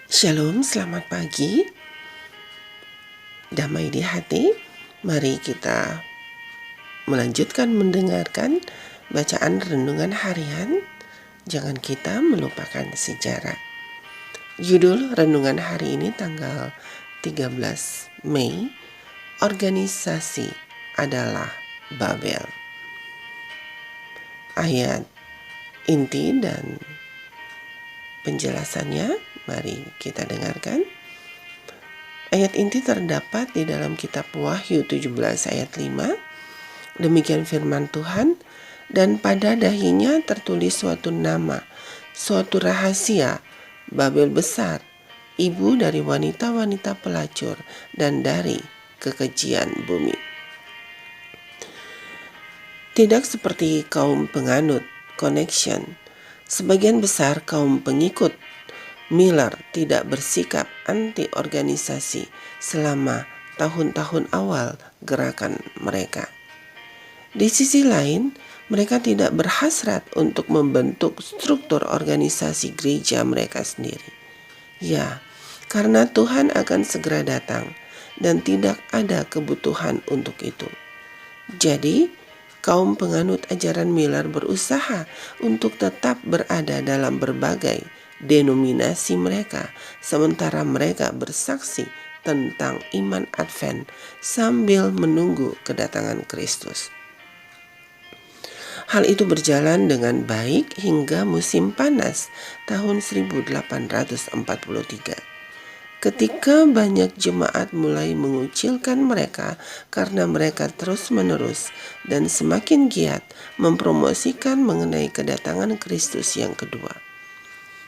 Shalom, selamat pagi. Damai di hati. Mari kita melanjutkan mendengarkan bacaan renungan harian. Jangan kita melupakan sejarah. Judul renungan hari ini tanggal 13 Mei, organisasi adalah Babel. Ayat inti dan penjelasannya mari kita dengarkan. Ayat inti terdapat di dalam kitab Wahyu 17 ayat 5. Demikian firman Tuhan, dan pada dahinya tertulis suatu nama, suatu rahasia, Babel besar, ibu dari wanita-wanita pelacur dan dari kekejian bumi. Tidak seperti kaum penganut Connection, sebagian besar kaum pengikut Miller tidak bersikap anti-organisasi selama tahun-tahun awal gerakan mereka. Di sisi lain, mereka tidak berhasrat untuk membentuk struktur organisasi gereja mereka sendiri. Ya, karena Tuhan akan segera datang dan tidak ada kebutuhan untuk itu. Jadi, kaum penganut ajaran Miller berusaha untuk tetap berada dalam berbagai denominasi mereka, sementara mereka bersaksi tentang iman Advent sambil menunggu kedatangan Kristus. Hal itu berjalan dengan baik hingga musim panas tahun 1843. Ketika banyak jemaat mulai mengucilkan mereka karena mereka terus-menerus dan semakin giat mempromosikan mengenai kedatangan Kristus yang kedua.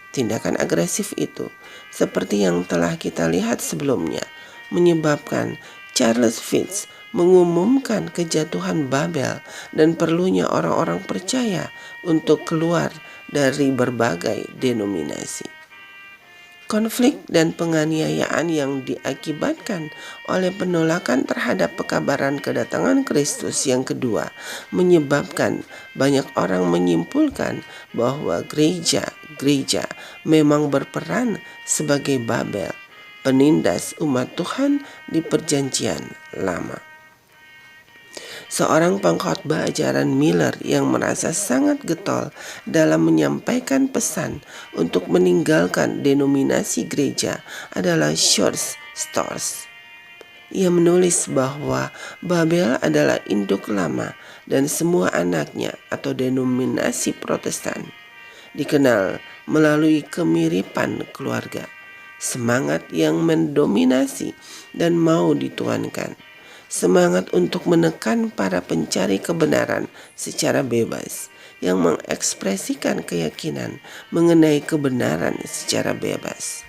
Tindakan agresif itu, seperti yang telah kita lihat sebelumnya, menyebabkan Charles Fitz mengumumkan kejatuhan Babel dan perlunya orang-orang percaya untuk keluar dari berbagai denominasi. Konflik dan penganiayaan yang diakibatkan oleh penolakan terhadap pekabaran kedatangan Kristus yang kedua menyebabkan banyak orang menyimpulkan bahwa gereja memang berperan sebagai Babel, penindas umat Tuhan di Perjanjian Lama. Seorang pengkhotbah ajaran Miller yang merasa sangat getol dalam menyampaikan pesan untuk meninggalkan denominasi gereja adalah George Storrs. Ia menulis bahwa Babel adalah induk lama dan semua anaknya atau denominasi Protestan dikenal melalui kemiripan keluarga, semangat yang mendominasi dan mau dituankan. Semangat untuk menekan para pencari kebenaran secara bebas, yang mengekspresikan keyakinan mengenai kebenaran secara bebas.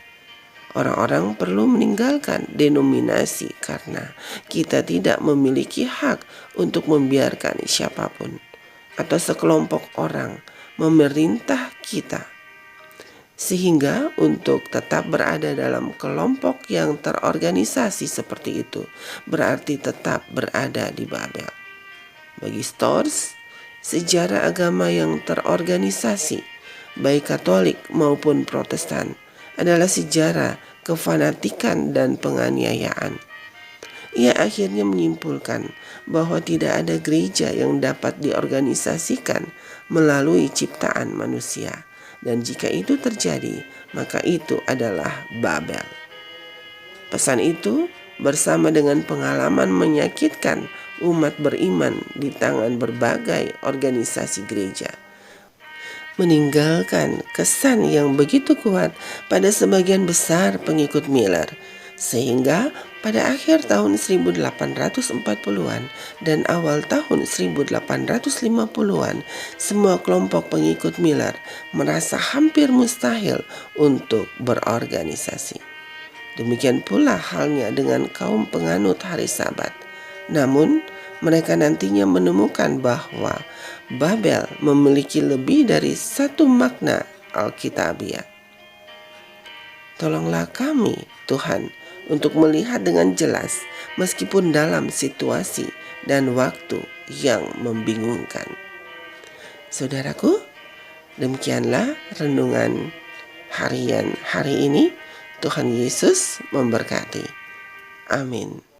Orang-orang perlu meninggalkan denominasi karena kita tidak memiliki hak untuk membiarkan siapapun atau sekelompok orang memerintah kita. Sehingga untuk tetap berada dalam kelompok yang terorganisasi seperti itu berarti tetap berada di Babel. Bagi Storrs, sejarah agama yang terorganisasi, baik Katolik maupun Protestan, adalah sejarah kefanatikan dan penganiayaan. Ia akhirnya menyimpulkan bahwa tidak ada gereja yang dapat diorganisasikan melalui ciptaan manusia. Dan jika itu terjadi, maka itu adalah Babel. Pesan itu bersama dengan pengalaman menyakitkan umat beriman di tangan berbagai organisasi gereja, meninggalkan kesan yang begitu kuat pada sebagian besar pengikut Miller, sehingga pada akhir tahun 1840-an dan awal tahun 1850-an, semua kelompok pengikut Miller merasa hampir mustahil untuk berorganisasi. Demikian pula halnya dengan kaum penganut hari Sabat. Namun, mereka nantinya menemukan bahwa Babel memiliki lebih dari satu makna Alkitabiah. Tolonglah kami, Tuhan, untuk melihat dengan jelas meskipun dalam situasi dan waktu yang membingungkan. Saudaraku, demikianlah renungan harian hari ini. Tuhan Yesus memberkati. Amin.